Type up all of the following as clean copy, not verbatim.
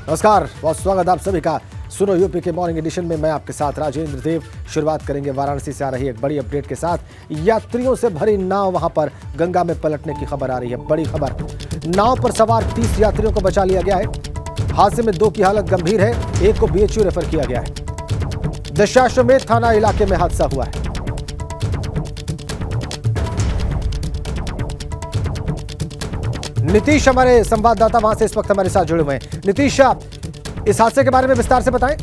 नमस्कार, बहुत स्वागत आप सभी का सुनो यूपी के मॉर्निंग एडिशन में। मैं आपके साथ राजेंद्र देव। शुरुआत करेंगे वाराणसी से आ रही एक बड़ी अपडेट के साथ। यात्रियों से भरी नाव वहां पर गंगा में पलटने की खबर आ रही है। बड़ी खबर, नाव पर सवार 30 यात्रियों को बचा लिया गया है। हादसे में 2 की हालत गंभीर है, एक को बीएचयू रेफर किया गया है। दशाश्वमेध थाना इलाके में हादसा हुआ है। नीतीश हमारे संवाददाता वहां से इस वक्त हमारे साथ जुड़े हुए हैं। नीतीश, इस हादसे के बारे में विस्तार से बताएं।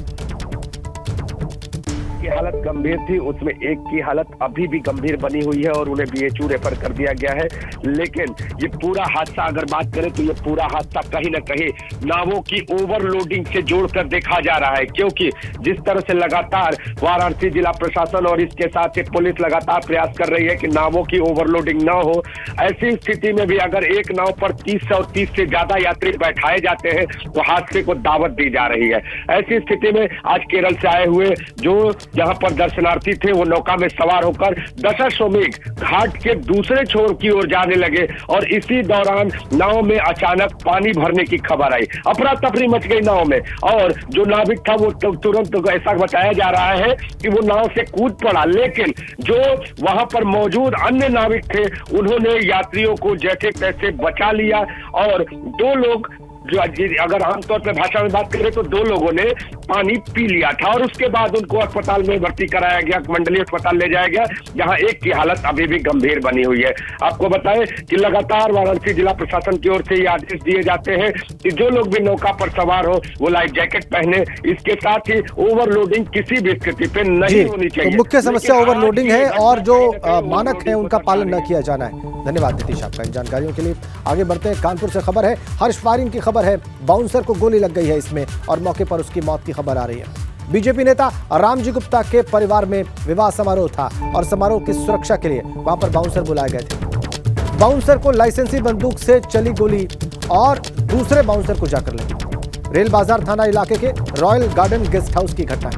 की हालत गंभीर थी, उसमें एक की हालत अभी भी गंभीर बनी हुई है और उन्हें बीएचयू रेफर कर दिया गया है। लेकिन ये पूरा हादसा अगर बात करें तो ये पूरा हादसा कहीं न कहीं नावों की ओवरलोडिंग से जोड़कर देखा जा रहा है, क्योंकि जिस तरह से लगातार वाराणसी जिला प्रशासन और इसके साथ ही पुलिस लगातार प्रयास कर रही है कि नावों की ओवरलोडिंग न हो, ऐसी स्थिति में भी अगर एक नाव पर 30 और 30 से ज्यादा यात्री बैठाए जाते हैं तो हादसे को दावत दी जा रही है। ऐसी स्थिति में आज केरल से आए हुए जो जहां पर दर्शनार्थी थे वो नौका में सवार होकर दशाश्वमेध घाट के दूसरे छोर की ओर जाने लगे और इसी दौरान नाव में अचानक पानी भरने की खबर आई। अफरा तफरी मच गई नाव में और जो नाविक था वो तुरंत ऐसा बताया जा रहा है कि वो नाव से कूद पड़ा। लेकिन जो वहां पर मौजूद अन्य नाविक थे उन्होंने यात्रियों को जैसे तैसे बचा लिया और 2 लोग जो अगर आमतौर पर भाषा में बात करें तो 2 लोगों ने पानी पी लिया था और उसके बाद उनको अस्पताल में भर्ती कराया गया, मंडलीय अस्पताल ले जाया गया, जहां एक की हालत अभी भी गंभीर बनी हुई है। आपको बताएं कि लगातार वाराणसी जिला प्रशासन की ओर से ये आदेश दिए जाते हैं कि जो लोग भी नौका पर सवार हो वो लाइफ जैकेट पहने। इसके साथ ही ओवरलोडिंग किसी भी स्थिति पे नहीं होनी चाहिए। तो मुख्य समस्या ओवरलोडिंग है और जो मानक है उनका पालन न किया जाना है। धन्यवाद नीतीश आपका इन जानकारियों के लिए। आगे बढ़ते हैं, कानपुर से खबर है, हर्ष फायरिंग की खबर है। बाउंसर को गोली लग गई है इसमें और मौके पर उसकी मौत की खबर आ रही है। बीजेपी नेता रामजी गुप्ता के परिवार में विवाह समारोह था और समारोह की सुरक्षा के लिए वहां पर बाउंसर बुलाए गए थे। बाउंसर को लाइसेंसी बंदूक से चली गोली और दूसरे बाउंसर को जाकर लगी। रेल बाजार थाना इलाके के रॉयल गार्डन गेस्ट हाउस की घटना है।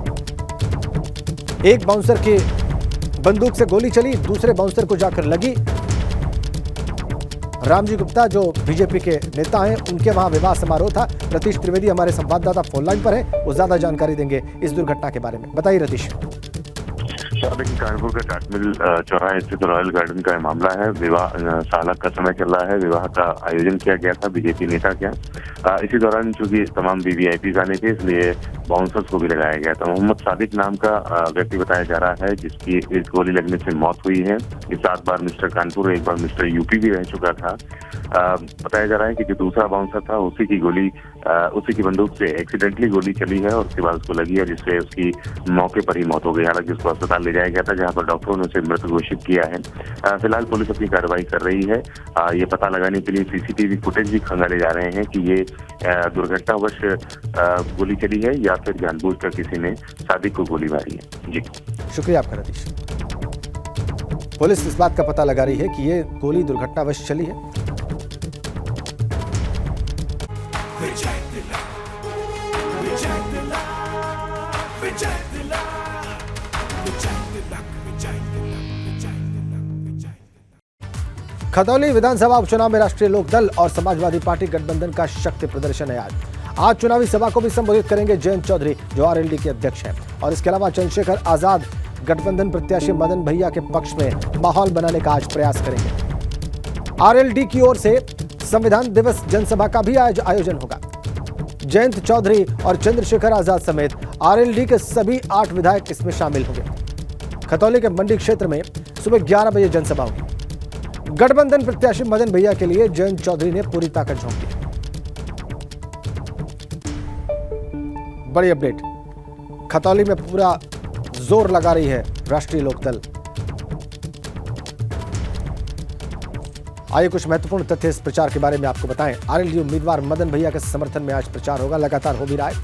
एक बाउंसर की बंदूक से गोली चली, दूसरे बाउंसर को जाकर लगी। रामजी गुप्ता जो बीजेपी के नेता हैं, उनके वहां विवाह समारोह था। रतीश त्रिवेदी हमारे संवाददाता फोन लाइन पर है, वो ज्यादा जानकारी देंगे इस दुर्घटना के बारे में। बताइए रतीश। कानपुर के टाटमिल चौराहे स्थित रॉयल गार्डन का मामला है। विवाह सालक का समय चल रहा है, विवाह का आयोजन किया गया था बीजेपी नेता के। इसी दौरान चूंकि तमाम वीवीआईपी आने थे इसलिए बाउंसर्स को भी लगाया गया था। मोहम्मद सादिक नाम का व्यक्ति बताया जा रहा है जिसकी इस गोली लगने से मौत हुई है। ये 7 बार मिस्टर कानपुर, 1 बार मिस्टर यूपी भी रह चुका था। बताया जा रहा है कि जो दूसरा बाउंसर था उसी की बंदूक से एक्सीडेंटली गोली चली है और उसके बाद उसको लगी है, जिससे उसकी मौके पर ही मौत हो गई। हालांकि उसको अस्पताल ले जाया गया था जहां पर डॉक्टरों ने उसे मृत घोषित किया है। फिलहाल पुलिस अपनी कार्रवाई कर रही है। ये पता लगाने के लिए सीसीटीवी फुटेज भी खंगाले जा रहे हैं कि ये दुर्घटनावश गोली चली है या फिर जानबूझकर किसी ने सादिक को गोली मारी है। जी शुक्रिया आपका रतीश। पुलिस इस बात का पता लगा रही है कि ये गोली दुर्घटनावश चली है। खतौली विधानसभा उपचुनाव में राष्ट्रीय लोकदल और समाजवादी पार्टी गठबंधन का शक्ति प्रदर्शन है। आज चुनावी सभा को भी संबोधित करेंगे जयंत चौधरी जो आरएलडी के अध्यक्ष हैं, और इसके अलावा चंद्रशेखर आजाद गठबंधन प्रत्याशी मदन भैया के पक्ष में माहौल बनाने का आज प्रयास करेंगे। आरएलडी की ओर से संविधान दिवस जनसभा का भी आयोजन होगा। जयंत चौधरी और चंद्रशेखर आजाद समेत आरएलडी के सभी 8 विधायक इसमें शामिल होंगे। खतौली के मंडी क्षेत्र में सुबह 11 बजे जनसभा होगी। गठबंधन प्रत्याशी मदन भैया के लिए जयंत चौधरी ने पूरी ताकत झोंक दी। बड़ी अपडेट, खतौली में पूरा जोर लगा रही है राष्ट्रीय लोकदल। आइए कुछ महत्वपूर्ण तथ्य इस प्रचार के बारे में आपको बताएं। आरएलडी उम्मीदवार मदन भैया के समर्थन में आज प्रचार होगा, लगातार हो भी रहा है।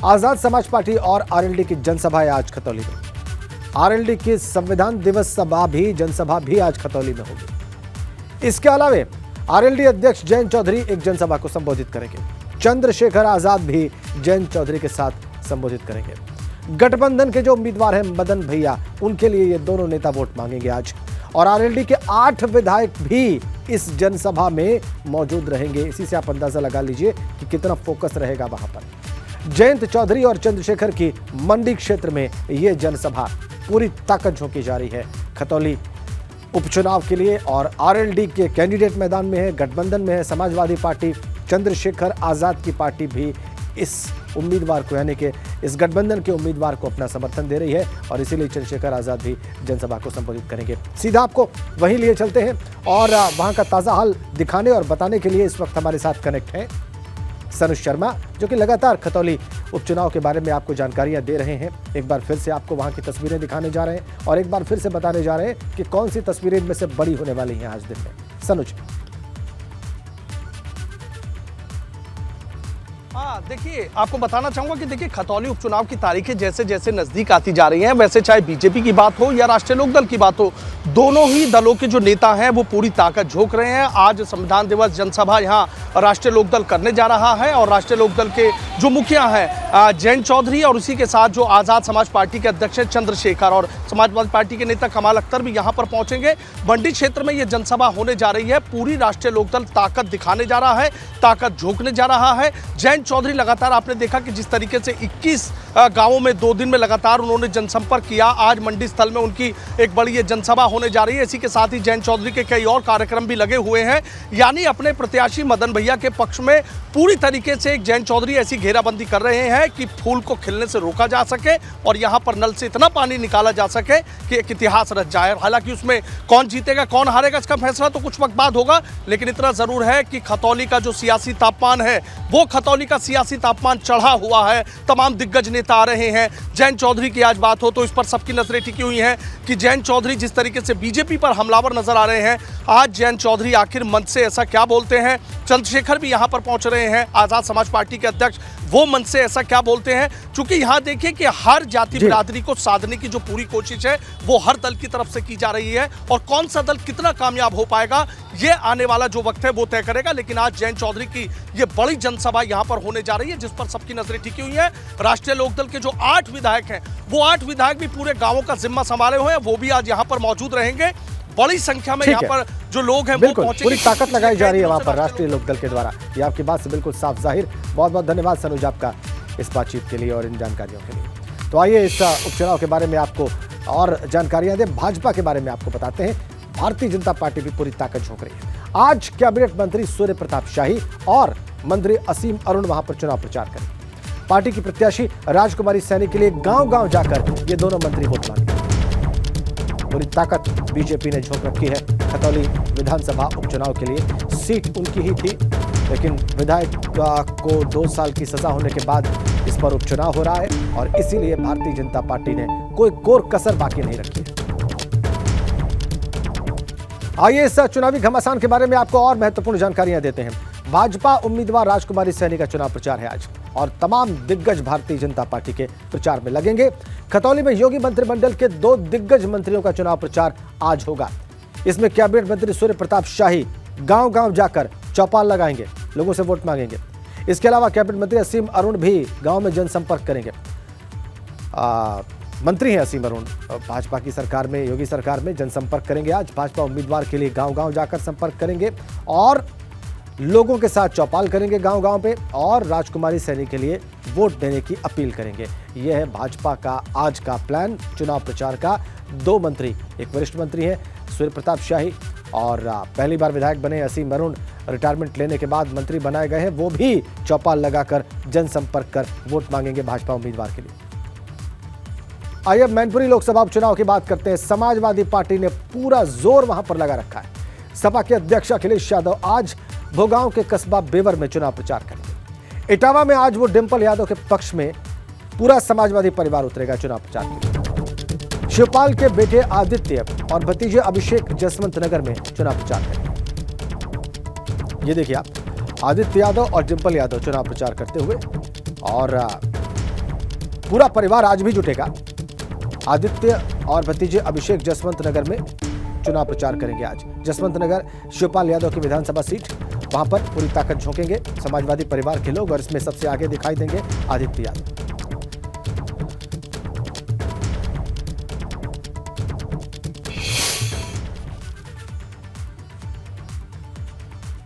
आजाद समाज पार्टी और आरएलडी की जनसभा है आज खतौली में। आरएलडी की संविधान दिवस सभा भी जनसभा भी आज खतौली में होगी। इसके अलावा आरएलडी अध्यक्ष जयंत चौधरी एक जनसभा को संबोधित करेंगे। चंद्रशेखर आजाद भी जयंत चौधरी के साथ संबोधित करेंगे। गठबंधन के जो उम्मीदवार हैं मदन भैया, उनके लिए ये दोनों नेता वोट मांगेंगे आज। और आरएलडी के 8 विधायक भी इस जनसभा में मौजूद रहेंगे। इसी से आप अंदाजा लगा लीजिए कि कितना फोकस रहेगा वहां पर। जयंत चौधरी और चंद्रशेखर की मंडी क्षेत्र में ये जनसभा पूरी ताकत झोंकी जा रही है। खतौली उपचुनाव के लिए और आरएलडी के कैंडिडेट मैदान में है, गठबंधन में है समाजवादी पार्टी, चंद्रशेखर आजाद की पार्टी भी इस उम्मीदवार को यानी कि इस गठबंधन के उम्मीदवार को अपना समर्थन दे रही है और इसीलिए चंद्रशेखर आजाद भी जनसभा को संबोधित करेंगे। सीधा आपको वहीं लिए चलते हैं और वहां का ताजा हाल दिखाने और बताने के लिए इस वक्त हमारे साथ कनेक्ट हैं सनुज शर्मा, जो कि लगातार खतौली उपचुनाव के बारे में आपको जानकारियां दे रहे हैं। एक बार फिर से आपको वहां की तस्वीरें दिखाने जा रहे हैं और एक बार फिर से बताने जा रहे हैं कि कौन सी तस्वीरें इनमें से बड़ी होने वाली हैं आज दिन में। सनुज। हाँ, देखिए आपको बताना चाहूंगा कि देखिए खतौली उपचुनाव की तारीखें जैसे जैसे नजदीक आती जा रही हैं, वैसे चाहे बीजेपी की बात हो या राष्ट्रीय लोकदल की बात हो, दोनों ही दलों के जो नेता हैं वो पूरी ताकत झोंक रहे हैं। आज संविधान दिवस जनसभा यहाँ राष्ट्रीय लोकदल करने जा रहा है और राष्ट्रीय लोकदल के जो मुखिया हैं जयंत चौधरी और उसी के साथ जो आज़ाद समाज पार्टी के अध्यक्ष चंद्रशेखर और समाजवादी पार्टी के नेता कमाल अख्तर भी यहाँ पर पहुंचेंगे। मंडी क्षेत्र में ये जनसभा होने जा रही है। पूरी राष्ट्रीय लोकदल ताकत दिखाने जा रहा है, ताकत झोंकने जा रहा है। जयंत चौधरी लगातार आपने देखा कि जिस तरीके से 21 गांवों में 2 दिन में लगातार उन्होंने जनसंपर्क किया। आज मंडी स्थल में उनकी एक बड़ी ये जनसभा होने जा रही है। इसी के साथ ही जयंत चौधरी के कई और कार्यक्रम भी लगे हुए हैं, यानी अपने प्रत्याशी मदन भैया के पक्ष में पूरी तरीके से एक जयंत चौधरी ऐसी घेराबंदी कर रहे हैं कि फूल को खिलने से रोका जा सके और यहाँ पर नल से इतना पानी निकाला जा सके कि एक इतिहास रच जाए। हालांकि उसमें कौन जीतेगा कौन हारेगा इसका फैसला तो कुछ वक्त बाद होगा, लेकिन इतना जरूर है कि खतौली का जो सियासी तापमान है वो खतौली का सियासी तापमान चढ़ा हुआ है। तमाम दिग्गज नेता आ रहे हैं। जयंत चौधरी की आज बात हो तो इस पर सबकी नजरें टिकी हुई हैं कि जयंत चौधरी जिस तरीके से बीजेपी पर हमलावर नजर आ रहे हैं, आज जयंत चौधरी आखिर मंच से ऐसा क्या बोलते हैं। चंद्रशेखर भी यहां पर पहुंच रहे हैं, आजाद समाज पार्टी के अध्यक्ष, वो मंच से ऐसा क्या बोलते हैं। क्योंकि यहां देखिए कि हर जाति बिरादरी को साधने की जो पूरी कोशिश है वो हर दल की तरफ से की जा रही है और कौन सा दल कितना कामयाब हो पाएगा ये आने वाला जो वक्त है वो तय करेगा। लेकिन आज जयंत चौधरी की ये बड़ी जनसभा यहां पर होने जा रही है जिस पर सबकी नजरें टिकी हुई है। राष्ट्रीय लोकदल के जो 8 विधायक हैं वो 8 विधायक भी पूरे गांवों का जिम्मा संभाले हुए हैं, वो भी आज यहां पर मौजूद रहेंगे। बड़ी संख्या में यहाँ पर जो लोग हैं वो पहुंचे, पूरी ताकत लगाई जा रही है वहां पर राष्ट्रीय लोकदल के द्वारा। ये आपकी बात से बिल्कुल साफ जाहिर। बहुत बहुत धन्यवाद सनुज आपका इस बातचीत के लिए और इन जानकारियों के लिए। तो आइए इस उपचुनाव के बारे में आपको और जानकारियां दें। भाजपा के बारे में आपको बताते हैं। भारतीय जनता पार्टी भी पूरी ताकत झोंक रही है। आज कैबिनेट मंत्री सूर्य प्रताप शाही और मंत्री असीम अरुण वहां पर चुनाव प्रचार करेंगे। पार्टी की प्रत्याशी राजकुमारी सैनी के लिए गांव-गांव जाकर ये दोनों मंत्री वोट मांगे। पूरी ताकत बीजेपी ने झोंक रखी है। खतौली विधानसभा उपचुनाव के लिए सीट उनकी ही थी, लेकिन विधायक को 2 साल की सजा होने के बाद इस पर उपचुनाव हो रहा है और इसीलिए भारतीय जनता पार्टी ने कोई कोर कसर बाकी नहीं रखी है। आइए इस चुनावी घमासान के बारे में आपको और महत्वपूर्ण जानकारियां देते हैं। भाजपा उम्मीदवार राजकुमारी सैनी का चुनाव प्रचार है आज और तमाम दिग्गज भारतीय जनता पार्टी के प्रचार में लगेंगे। खतौली में योगी मंत्रिमंडल के 2 दिग्गज मंत्रियों का चुनाव प्रचार आज होगा। इसमें कैबिनेट मंत्री सूर्य प्रताप शाही गांव-गांव जाकर चौपाल लगाएंगे, लोगों से वोट मांगेंगे। इसके अलावा कैबिनेट मंत्री असीम अरुण भी गांव में जनसंपर्क करेंगे। मंत्री हैं असीम अरुण, भाजपा की सरकार में, योगी सरकार में जनसंपर्क करेंगे। आज भाजपा उम्मीदवार के लिए गांव-गांव जाकर संपर्क करेंगे और लोगों के साथ चौपाल करेंगे गांव-गांव पे और राजकुमारी सैनी के लिए वोट देने की अपील करेंगे। यह है भाजपा का आज का प्लान चुनाव प्रचार का। 2 मंत्री, एक वरिष्ठ मंत्री हैं सूर्य प्रताप शाही और पहली बार विधायक बने असीम अरुण, रिटायरमेंट लेने के बाद मंत्री बनाए गए हैं, वो भी चौपाल लगाकर जनसंपर्क कर वोट मांगेंगे भाजपा उम्मीदवार के लिए। आइए अब मैनपुरी लोकसभा उपचुनाव की बात करते हैं। समाजवादी पार्टी ने पूरा जोर वहां पर लगा रखा है। सपा के अध्यक्ष अखिलेश यादव आज भोगांव के कस्बा बेवर में चुनाव प्रचार करेंगे। इटावा में आज वो डिंपल यादव के पक्ष में पूरा समाजवादी परिवार उतरेगा चुनाव प्रचार के लिए। शिवपाल के बेटे आदित्य और भतीजे अभिषेक जसवंत नगर में चुनाव प्रचार करेंगे। ये देखिए आप, आदित्य यादव और डिंपल यादव चुनाव प्रचार करते हुए और पूरा परिवार आज भी जुटेगा। आदित्य और भतीजे अभिषेक जसवंत नगर में चुनाव प्रचार करेंगे आज। जसवंत नगर शिवपाल यादव की विधानसभा सीट, वहां पर पूरी ताकत झोंकेंगे समाजवादी परिवार के लोग और इसमें सबसे आगे दिखाई देंगे आदित्य यादव।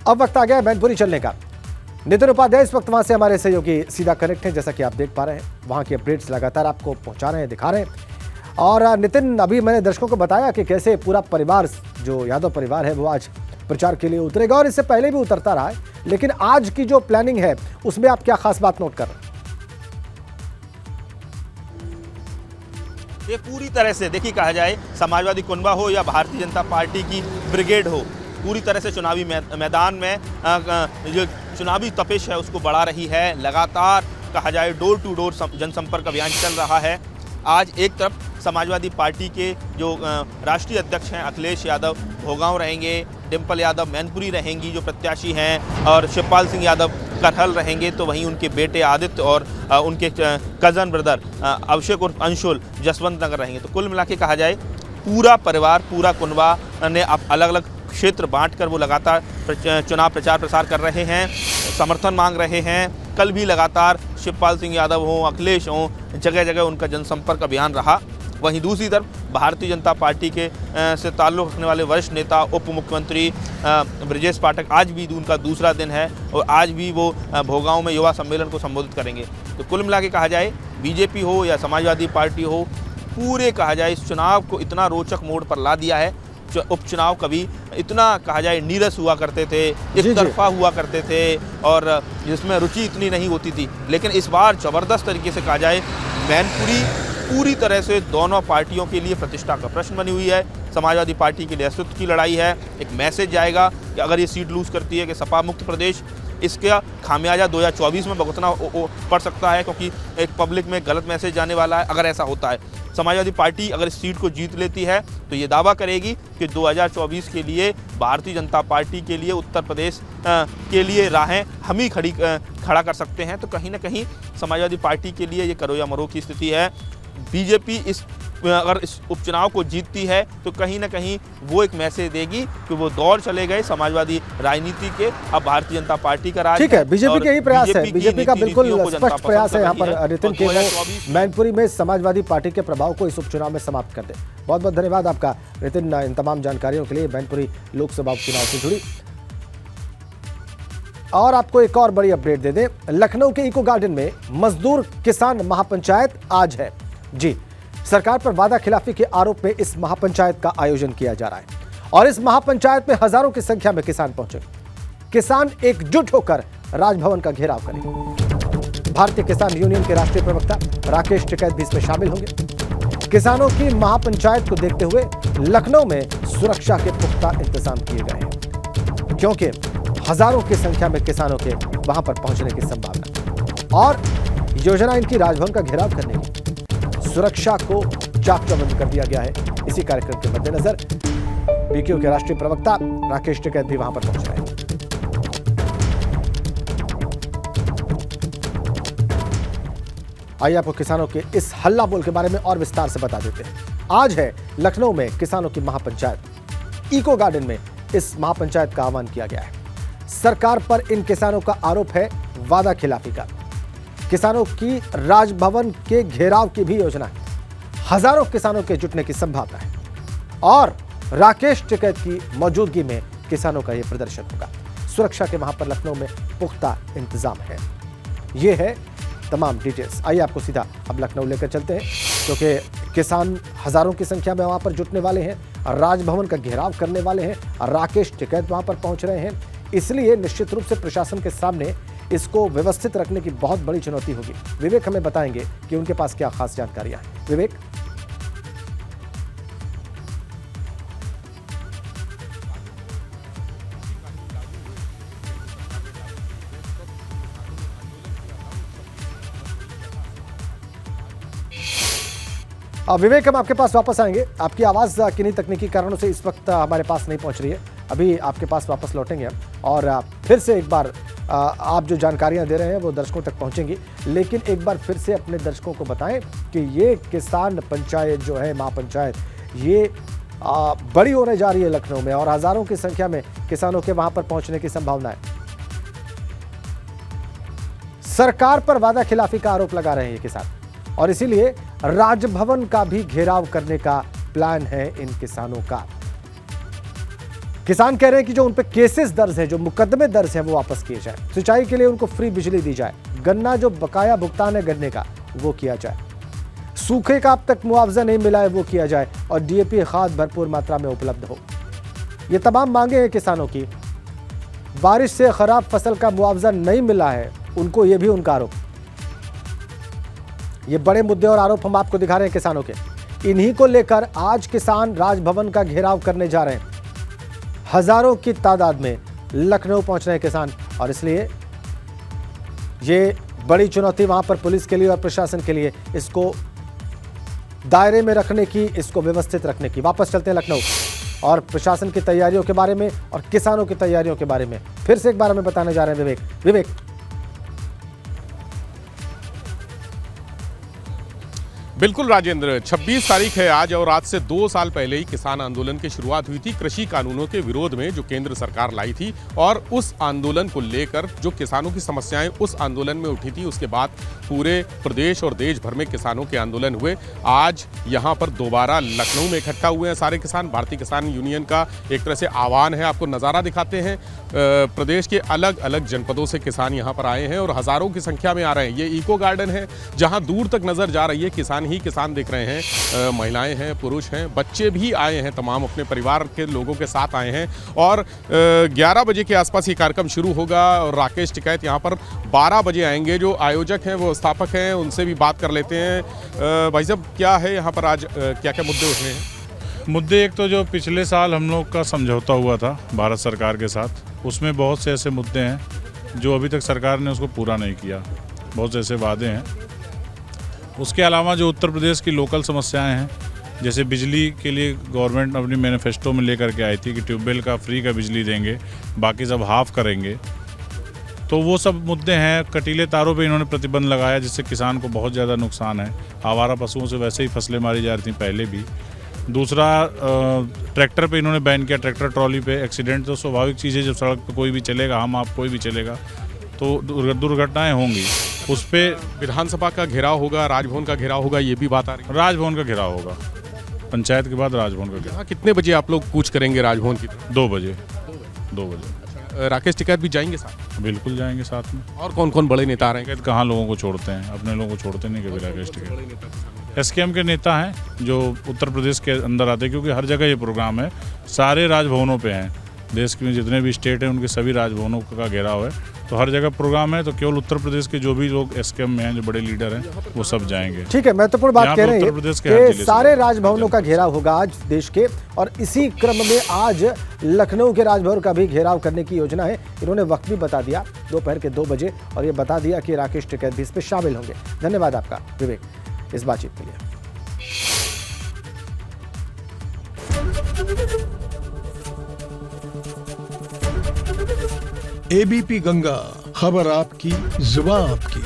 अब वक्त आ गया है मैनपुरी चलने का। नितिन उपाध्याय इस वक्त वहां से हमारे सहयोगी सीधा कनेक्ट हैं, जैसा कि आप देख पा रहे हैं वहां की अपडेट्स लगातार आपको पहुंचा रहे हैं, दिखा रहे हैं। और नितिन, अभी मैंने दर्शकों को बताया कि कैसे पूरा परिवार, जो यादव परिवार है, वो आज प्रचार के लिए उतरेगा और इससे पहले भी उतरता रहा है, लेकिन आज की जो प्लानिंग है उसमें आप क्या खास बात नोट कर रहे हैं? ये पूरी तरह से देखिए, कहा जाए समाजवादी कुनबा हो या भारतीय जनता पार्टी की ब्रिगेड हो, पूरी तरह से चुनावी मैदान में जो चुनावी तपिश है उसको बढ़ा रही है। लगातार कहा जाए डोर टू डोर जनसंपर्क अभियान चल रहा है। आज एक तरफ समाजवादी पार्टी के जो राष्ट्रीय अध्यक्ष हैं अखिलेश यादव भोगांव रहेंगे, डिम्पल यादव मैनपुरी रहेंगी जो प्रत्याशी हैं, और शिवपाल सिंह यादव करहल रहेंगे, तो वहीं उनके बेटे आदित्य और उनके कज़न ब्रदर अभिषेक और अंशुल जसवंत नगर रहेंगे। तो कुल मिला के कहा जाए पूरा परिवार, पूरा कुनबा ने अलग अलग क्षेत्र बांटकर वो लगातार चुनाव प्रचार प्रसार कर रहे हैं, समर्थन मांग रहे हैं। कल भी लगातार शिवपाल सिंह यादव हों, अखिलेश हों, जगह जगह उनका जनसंपर्क अभियान रहा। वहीं दूसरी तरफ भारतीय जनता पार्टी के से ताल्लुक़ रखने वाले वरिष्ठ नेता उप मुख्यमंत्री ब्रजेश पाठक, आज भी उनका दूसरा दिन है और आज भी वो भोगांव में युवा सम्मेलन को संबोधित करेंगे। तो कुल मिला के कहा जाए बीजेपी हो या समाजवादी पार्टी हो, पूरे कहा जाए इस चुनाव को इतना रोचक मोड़ पर ला दिया है। उपचुनाव कभी इतना कहा जाए नीरस हुआ करते थे, एक तरफा हुआ करते थे और जिसमें रुचि इतनी नहीं होती थी, लेकिन इस बार ज़बरदस्त तरीके से कहा जाए मैनपुरी पूरी तरह से दोनों पार्टियों के लिए प्रतिष्ठा का प्रश्न बनी हुई है। समाजवादी पार्टी के लिए अस्तित्व की लड़ाई है। एक मैसेज जाएगा कि अगर ये सीट लूज़ करती है कि सपा मुक्त प्रदेश, इसका खामियाजा 2024 में भुगतना पड़ सकता है, क्योंकि एक पब्लिक में गलत मैसेज जाने वाला है अगर ऐसा होता है। समाजवादी पार्टी अगर इस सीट को जीत लेती है तो ये दावा करेगी कि 2024 के लिए भारतीय जनता पार्टी के लिए उत्तर प्रदेश के लिए राहें हम ही खड़ा कर सकते हैं। तो कहीं ना कहीं समाजवादी पार्टी के लिए ये करो या मरो की स्थिति है। बीजेपी अगर इस उपचुनाव को जीतती है तो कहीं ना कहीं वो एक मैसेज देगी कि वो दौर चले गए समाजवादी राजनीति के, अब भारतीय जनता पार्टी का राज। ठीक है, बीजेपी का यही प्रयास है, बीजेपी का बिल्कुल स्पष्ट प्रयास है यहाँ पर नितिन के वो मैनपुरी में समाजवादी पार्टी के प्रभाव को इस उपचुनाव में समाप्त कर दे। बहुत बहुत धन्यवाद आपका नितिन इन तमाम जानकारियों के लिए मैनपुरी लोकसभा उपचुनाव से जुड़ी। और आपको एक और बड़ी अपडेट दे दें, लखनऊ के इको गार्डन में मजदूर किसान महापंचायत आज है। जी, सरकार पर वादा खिलाफी के आरोप में इस महापंचायत का आयोजन किया जा रहा है और इस महापंचायत में हजारों की संख्या में किसान पहुंचे। किसान एकजुट होकर राजभवन का घेराव करेंगे। भारतीय किसान यूनियन के राष्ट्रीय प्रवक्ता राकेश टिकैत भी इसमें शामिल होंगे। किसानों की महापंचायत को देखते हुए लखनऊ में सुरक्षा के पुख्ता इंतजाम किए गए हैं, क्योंकि हजारों की संख्या में किसानों के वहां पर पहुंचने की संभावना और योजना इनकी राजभवन का घेराव करने की। सुरक्षा को चाक चौबंद कर दिया गया है। इसी कार्यक्रम के मद्देनजर बीकेयू के राष्ट्रीय प्रवक्ता राकेश टिकैत भी वहां पर पहुंच रहे हैं। आइए आपको किसानों के इस हल्ला बोल के बारे में और विस्तार से बता देते हैं। आज है लखनऊ में किसानों की महापंचायत। इको गार्डन में इस महापंचायत का आह्वान किया गया है। सरकार पर इन किसानों का आरोप है वादा खिलाफी का। किसानों की राजभवन के घेराव की भी योजना है। हजारों किसानों के जुटने की संभावना है और राकेश टिकैत की मौजूदगी में किसानों का यह प्रदर्शन होगा। सुरक्षा के वहां पर लखनऊ में पुख्ता इंतजाम है। यह है तमाम डिटेल्स। आइए आपको सीधा अब लखनऊ लेकर चलते हैं, क्योंकि किसान हजारों की संख्या में वहां पर जुटने वाले हैं, राजभवन का घेराव करने वाले हैं, राकेश टिकैत वहां पर पहुंच रहे हैं। इसलिए निश्चित रूप से प्रशासन के सामने इसको व्यवस्थित रखने की बहुत बड़ी चुनौती होगी। विवेक हमें बताएंगे कि उनके पास क्या खास जानकारियां हैं। विवेक। विवेक, हम आपके पास वापस आएंगे। आपकी आवाज किन्हीं तकनीकी कारणों से इस वक्त हमारे पास नहीं पहुंच रही है। अभी आपके पास वापस लौटेंगे हम और फिर से एक बार आप जो जानकारियां दे रहे हैं वो दर्शकों तक पहुंचेंगी। लेकिन एक बार फिर से अपने दर्शकों को बताएं कि ये किसान पंचायत जो है, महापंचायत, ये बड़ी होने जा रही है लखनऊ में और हजारों की संख्या में किसानों के वहां पर पहुंचने की संभावना है। सरकार पर वादा खिलाफी का आरोप लगा रहे हैं ये किसान और इसीलिए राजभवन का भी घेराव करने का प्लान है इन किसानों का। किसान कह रहे हैं कि जो उन पे केसेस दर्ज है, जो मुकदमे दर्ज है, वो वापस किए जाए। सिंचाई के लिए उनको फ्री बिजली दी जाए। गन्ना जो बकाया भुगतान है गन्ने का, वो किया जाए। सूखे का अब तक मुआवजा नहीं मिला है, वो किया जाए। और डीएपी खाद भरपूर मात्रा में उपलब्ध हो। ये तमाम मांगे हैं किसानों की। बारिश से खराब फसल का मुआवजा नहीं मिला है, उनको ये भी उनका आरोप। ये बड़े मुद्दे और आरोप हम आपको दिखा रहे हैं किसानों के। इन्हीं को लेकर आज किसान राजभवन का घेराव करने जा रहे हैं। हजारों की तादाद में लखनऊ पहुंच रहे हैं किसान, और इसलिए ये बड़ी चुनौती वहां पर पुलिस के लिए और प्रशासन के लिए, इसको दायरे में रखने की, इसको व्यवस्थित रखने की। वापस चलते हैं लखनऊ और प्रशासन की तैयारियों के बारे में और किसानों की तैयारियों के बारे में फिर से एक बार हमें बताने जा रहे हैं विवेक। बिल्कुल राजेंद्र, 26 तारीख है आज और आज से 2 साल पहले ही किसान आंदोलन की शुरुआत हुई थी कृषि कानूनों के विरोध में, जो केंद्र सरकार लाई थी। और उस आंदोलन को लेकर जो किसानों की समस्याएं उस आंदोलन में उठी थी, उसके बाद पूरे प्रदेश और देश भर में किसानों के आंदोलन हुए। आज यहाँ पर दोबारा लखनऊ में इकट्ठा हुए हैं सारे किसान। भारतीय किसान यूनियन का एक तरह से आह्वान है, आपको नज़ारा दिखाते हैं। प्रदेश के अलग अलग जनपदों से किसान यहाँ पर आए हैं और हज़ारों की संख्या में आ रहे हैं। ये इको गार्डन है जहाँ दूर तक नज़र जा रही है किसान ही किसान दिख रहे हैं। महिलाएं हैं, पुरुष हैं, बच्चे भी आए हैं, तमाम अपने परिवार के लोगों के साथ आए हैं। और 11 बजे के आसपास ये कार्यक्रम शुरू होगा और राकेश टिकैत यहाँ पर 12 बजे आएंगे। जो आयोजक हैं, वो स्थापक हैं, उनसे भी बात कर लेते हैं। भाई साहब, क्या है यहाँ पर आज, क्या क्या मुद्दे उठ रहे हैं? मुद्दे एक तो जो पिछले साल हम लोग का समझौता हुआ था भारत सरकार के साथ, उसमें बहुत से ऐसे मुद्दे हैं जो अभी तक सरकार ने उसको पूरा नहीं किया। बहुत से ऐसे वादे हैं। उसके अलावा जो उत्तर प्रदेश की लोकल समस्याएं हैं, जैसे बिजली के लिए गवर्नमेंट अपनी मैनिफेस्टो में लेकर के आई थी कि ट्यूबवेल का फ्री का बिजली देंगे, बाकी सब हाफ करेंगे। तो वो सब मुद्दे हैं। कटीले तारों पे इन्होंने प्रतिबंध लगाया, जिससे किसान को बहुत ज़्यादा नुकसान है। आवारा पशुओं से वैसे ही फसलें मारी जा रही थी पहले भी। दूसरा, ट्रैक्टर पे इन्होंने बैन किया। ट्रैक्टर ट्रॉली पे एक्सीडेंट तो स्वाभाविक चीज़ है, जब सड़क पे कोई भी चलेगा, हम आप कोई भी चलेगा तो दुर्घटनाएं होंगी। उस पर विधानसभा का घेराव होगा, राजभवन का घेराव होगा, ये भी बात आ रही है। राजभवन का घेराव होगा, पंचायत के बाद राजभवन का घेराव। कितने बजे आप लोग कूच करेंगे राजभवन की तरफ? 2 बजे। 2 बजे राकेश टिकैत भी जाएंगे साथ? बिल्कुल जाएंगे साथ में। और कौन कौन बड़े नेता आ रहे हैं? कहाँ लोगों को छोड़ते हैं, अपने लोगों को छोड़ते नहीं कभी राकेश टिकैत। एसकेएम के नेता हैं जो उत्तर प्रदेश के अंदर आते हैं, क्योंकि हर जगह ये प्रोग्राम है। सारे राजभवनों पे हैं, देश में जितने भी स्टेट हैं उनके सभी राजभवनों का घेराव है। तो हर जगह प्रोग्राम है। तो केवल उत्तर प्रदेश के जो भी लोग एसकेएम में हैं, जो बड़े लीडर हैं, वो सब जाएंगे। ठीक है, महत्वपूर्ण बात कह रहे हैं कि सारे राजभवनों का घेराव होगा आज देश के, और इसी क्रम में आज लखनऊ के राजभवन का भी घेराव करने की योजना है। इन्होंने वक्त भी बता दिया, दोपहर के 2 बजे, और ये बता दिया कि राकेश टिकैत भी इस पर शामिल होंगे। धन्यवाद आपका विवेक इस बातचीत के लिए। एबीपी गंगा, खबर आपकी, जुबान आपकी।